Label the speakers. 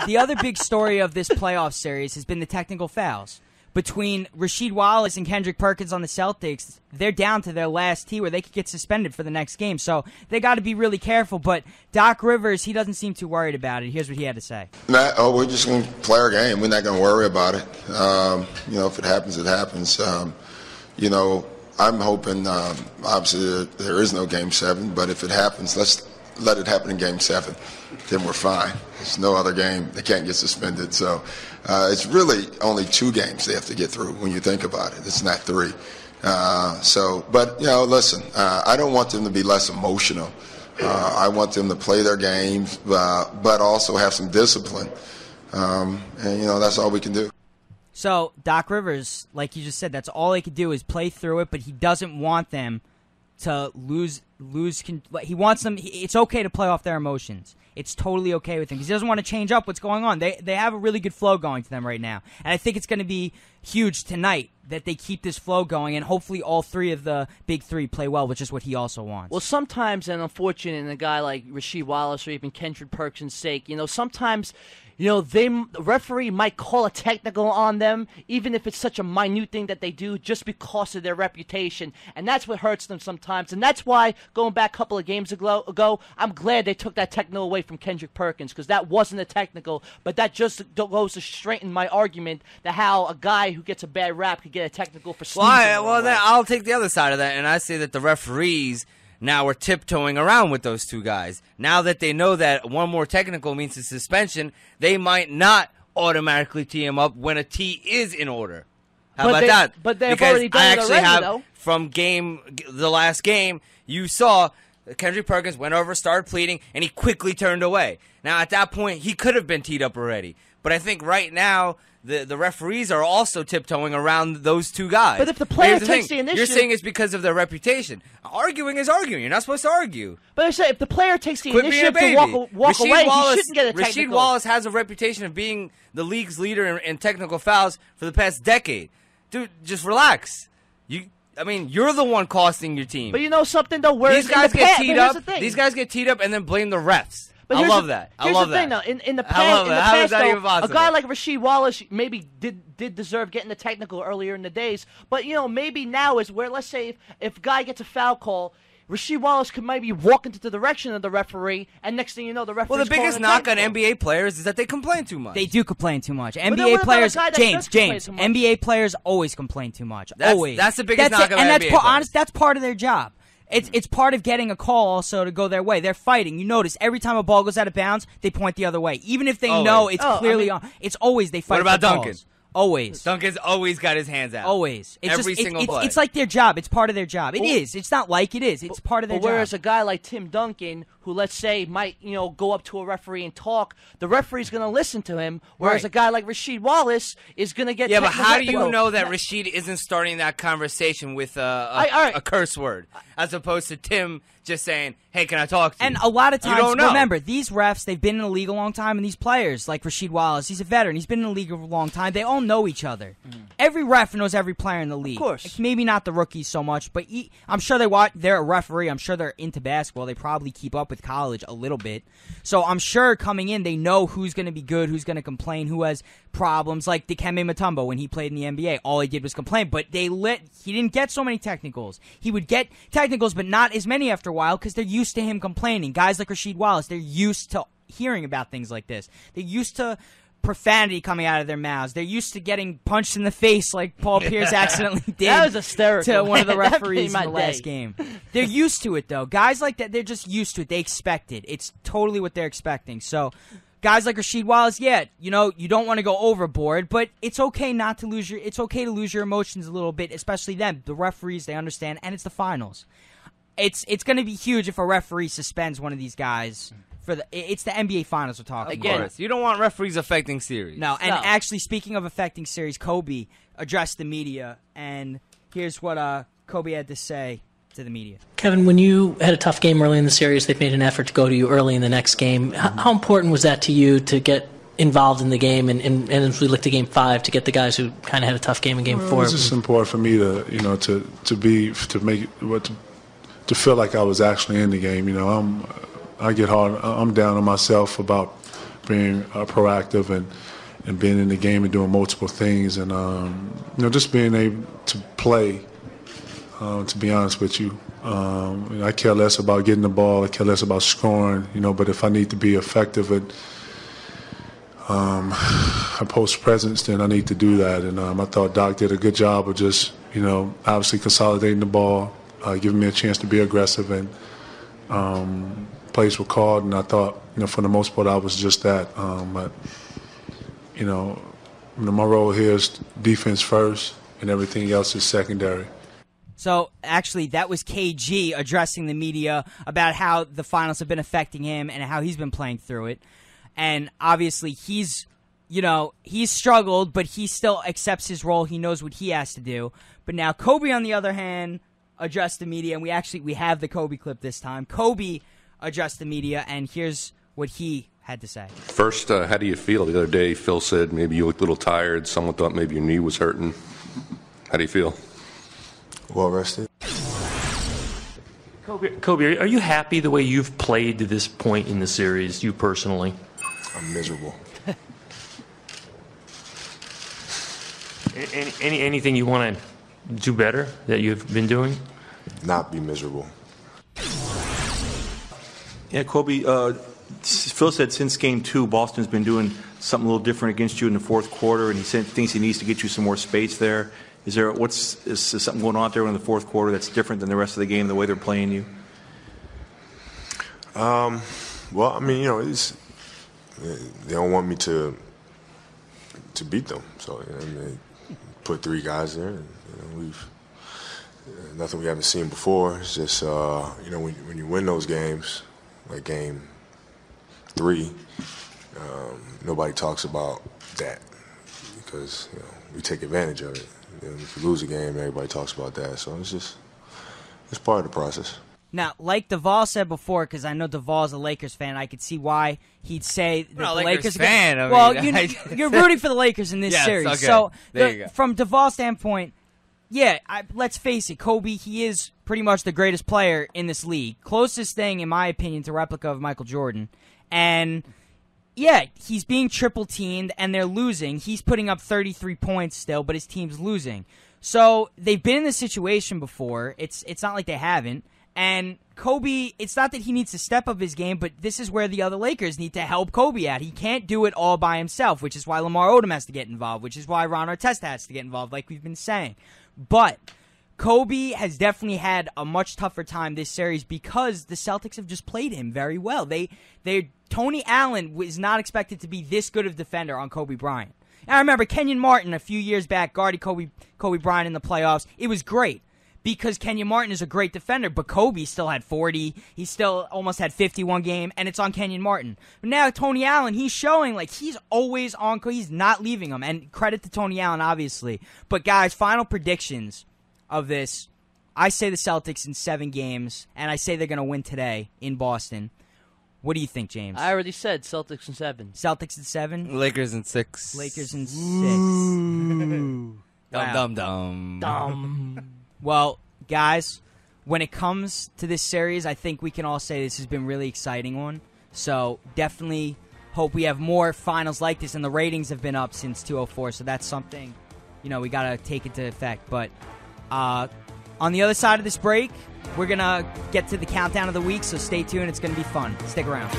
Speaker 1: the other big story of this playoff series has been the technical fouls. Between Rasheed Wallace and Kendrick Perkins on the Celtics, they're down to their last tee where they could get suspended for the next game. So they got to be really careful. But Doc Rivers, he doesn't seem too worried about it. Here's what he had to say.
Speaker 2: We're just going to play our game. We're not going to worry about it. If it happens, it happens. I'm hoping, obviously, there is no Game 7. But if it happens, let's let it happen in Game 7. Then we're fine. There's no other game. They can't get suspended. So it's really only 2 games they have to get through when you think about it. It's not 3. Listen, I don't want them to be less emotional. I want them to play their games, but also have some discipline. That's all we can do.
Speaker 1: So Doc Rivers, like you just said, that's all they could do is play through it, but he doesn't want them to lose. He wants them. It's okay to play off their emotions. It's totally okay with him because he doesn't want to change up what's going on. They have a really good flow going to them right now, and I think it's going to be huge tonight that they keep this flow going, and hopefully all 3 of the big 3 play well, which is what he also wants.
Speaker 3: Well, sometimes, and unfortunately, in a guy like Rasheed Wallace or even Kendrick Perkins' sake, sometimes. The referee might call a technical on them, even if it's such a minute thing that they do, just because of their reputation. And that's what hurts them sometimes. And that's why, going back a couple of games ago, I'm glad they took that technical away from Kendrick Perkins, because that wasn't a technical. But that just goes to straighten my argument that how a guy who gets a bad rap could get a technical for sneezing.
Speaker 4: Well, then I'll take the other side of that, and I say that the referees now we're tiptoeing around with those 2 guys. Now that they know that one more technical means a suspension, they might not automatically tee him up when a tee is in order. How about that?
Speaker 3: But they've already done it already, though.
Speaker 4: From the last game, you saw Kendrick Perkins went over, started pleading, and he quickly turned away. Now, at that point, he could have been teed up already. But I think right now, the referees are also tiptoeing around those 2 guys.
Speaker 3: But if the player takes the initiative...
Speaker 4: You're saying it's because of their reputation. Arguing is arguing. You're not supposed to argue.
Speaker 3: But I say, if the player takes the initiative to walk away, he shouldn't get a technical.
Speaker 4: Rasheed Wallace has a reputation of being the league's leader in technical fouls for the past decade. Dude, just relax. You're the one costing your team.
Speaker 3: But you know something, though?
Speaker 4: These guys get teed up. These guys get teed up and then blame the refs.
Speaker 3: But
Speaker 4: I love that.
Speaker 3: Here's the thing, though. In the past, a guy like Rasheed Wallace maybe did deserve getting the technical earlier in the days. But, maybe now is where, let's say, if a guy gets a foul call, Rasheed Wallace could maybe walk into the direction of the referee, and next thing you know, the referee.
Speaker 4: Well, the biggest knock on NBA players is that they complain too much.
Speaker 1: They do complain too much. NBA players, James, NBA players always complain too much. Always.
Speaker 4: That's the biggest knock on NBA players.
Speaker 1: Honest, that's part of their job. It's part of getting a call also to go their way. They're fighting. You notice every time a ball goes out of bounds, they point the other way. Even if they know it's clearly on. It's always they fight.
Speaker 4: What about
Speaker 1: for
Speaker 4: Duncan?
Speaker 1: Calls. Always.
Speaker 4: Duncan's always got his hands out.
Speaker 1: Always.
Speaker 4: Every single play.
Speaker 1: It's like their job. It's part of their job. It is. It's not like it is. It's part of their job.
Speaker 3: Whereas a guy like Tim Duncan, who let's say might go up to a referee and talk, the referee's going to listen to him. Whereas a guy like Rasheed Wallace is going to get.
Speaker 4: Yeah, but how do you know that Rasheed isn't starting that conversation with a curse word, as opposed to Tim just saying, "Hey, can I talk to you?"
Speaker 1: And a lot of times,
Speaker 4: you don't know.
Speaker 1: Remember, these refs, they've been in the league a long time, and these players, like Rasheed Wallace, he's a veteran. He's been in the league a long time. They all know each other. Every ref knows every player in the league.
Speaker 3: Of course.
Speaker 1: Like, maybe not the rookies so much, but I'm sure they're a referee. I'm sure they're into basketball. They probably keep up with college a little bit. So I'm sure coming in, they know who's going to be good, who's going to complain, who has problems. Like Dikembe Mutombo, when he played in the NBA, all he did was complain. But he didn't get so many technicals. He would get technicals, but not as many after a while because they're used to him complaining. Guys like Rasheed Wallace, they're used to hearing about things like this. They're used to profanity coming out of their mouths. They're used to getting punched in the face like Paul Pierce accidentally did.
Speaker 3: That was hysterical.
Speaker 1: To one of the referees in the last game. They're used to it, though. Guys like that, they're just used to it. They expect it. It's totally what they're expecting. So guys like Rasheed Wallace, you don't want to go overboard, but it's okay not to lose it's okay to lose your emotions a little bit, especially them. The referees, they understand, and it's the finals. It's going to be huge if a referee suspends one of these guys. It's the NBA Finals we're talking about.
Speaker 4: Again, you don't want referees affecting series.
Speaker 1: No, and actually, speaking of affecting series, Kobe addressed the media, and here's what Kobe had to say to the media.
Speaker 5: Kevin, when you had a tough game early in the series, they've made an effort to go to you early in the next game. How important was that to you to get involved in the game, and as we look to Game 5, to get the guys who kind of had a tough game in Game 4?
Speaker 6: It was just important for me to feel like I was actually in the game. I get hard. I'm down on myself about being proactive and being in the game and doing multiple things, and just being able to play. To be honest with you, I care less about getting the ball. I care less about scoring. But if I need to be effective at a post presence, then I need to do that. And I thought Doc did a good job of just obviously consolidating the ball, giving me a chance to be aggressive, and plays were called. And I thought for the most part I was just that. But my role here is defense first, and everything else is secondary.
Speaker 1: So, actually, that was KG addressing the media about how the finals have been affecting him and how he's been playing through it. And obviously, he's struggled, but he still accepts his role. He knows what he has to do. But now Kobe, on the other hand, addressed the media, and we have the Kobe clip this time. Kobe addressed the media, and here's what he had to say.
Speaker 7: First, how do you feel? The other day, Phil said maybe you looked a little tired. Someone thought maybe your knee was hurting. How do you feel?
Speaker 8: Well rested.
Speaker 9: Kobe, are you happy the way you've played to this point in the series, you personally?
Speaker 8: I'm miserable.
Speaker 9: Anything you want to do better that you've been doing?
Speaker 8: Not be miserable.
Speaker 10: Yeah, Kobe, Phil said since Game 2, Boston's been doing something a little different against you in the fourth quarter, and he thinks he needs to get you some more space there. Is there something going on there in the fourth quarter that's different than the rest of the game, the way they're playing you?
Speaker 8: Well, I mean, they don't want me to beat them, so they put 3 guys there. And, we've nothing we haven't seen before. It's just when you win those games, like Game 3, nobody talks about that because we take advantage of it. And if you lose a game, everybody talks about that. So it's part of the process.
Speaker 1: Now, like Deval said before, because I know Deval's a Lakers fan, I could see why he'd say that the Lakers
Speaker 4: fan.
Speaker 1: You're rooting for the Lakers in this
Speaker 4: yes,
Speaker 1: series.
Speaker 4: Okay.
Speaker 1: So,
Speaker 4: there you go.
Speaker 1: From Deval's standpoint, let's face it, Kobe, he is pretty much the greatest player in this league. Closest thing, in my opinion, to replica of Michael Jordan. And yeah, he's being triple-teamed, and they're losing. He's putting up 33 points still, but his team's losing. So they've been in this situation before. It's not like they haven't. And Kobe, it's not that he needs to step up his game, but this is where the other Lakers need to help Kobe at. He can't do it all by himself, which is why Lamar Odom has to get involved, which is why Ron Artest has to get involved, like we've been saying. But Kobe has definitely had a much tougher time this series because the Celtics have just played him very well. Tony Allen was not expected to be this good of defender on Kobe Bryant. And I remember Kenyon Martin a few years back guarding Kobe Bryant in the playoffs. It was great because Kenyon Martin is a great defender, but Kobe still had 40. He still almost had 51 game, and it's on Kenyon Martin. But now Tony Allen, he's showing like he's always on. He's not leaving him, and credit to Tony Allen, obviously. But guys, final predictions of this. I say the Celtics in 7 games, and I say they're going to win today in Boston. What do you think, James?
Speaker 3: I already said Celtics in 7.
Speaker 1: Celtics in 7?
Speaker 4: Lakers in 6.
Speaker 1: Lakers in 6.
Speaker 4: Wow. Dumb.
Speaker 1: Well, guys, when it comes to this series, I think we can all say this has been a really exciting one. So definitely hope we have more finals like this, and the ratings have been up since 2004, so that's something, we got to take into effect. But on the other side of this break, we're going to get to the countdown of the week, so stay tuned. It's going to be fun. Stick around.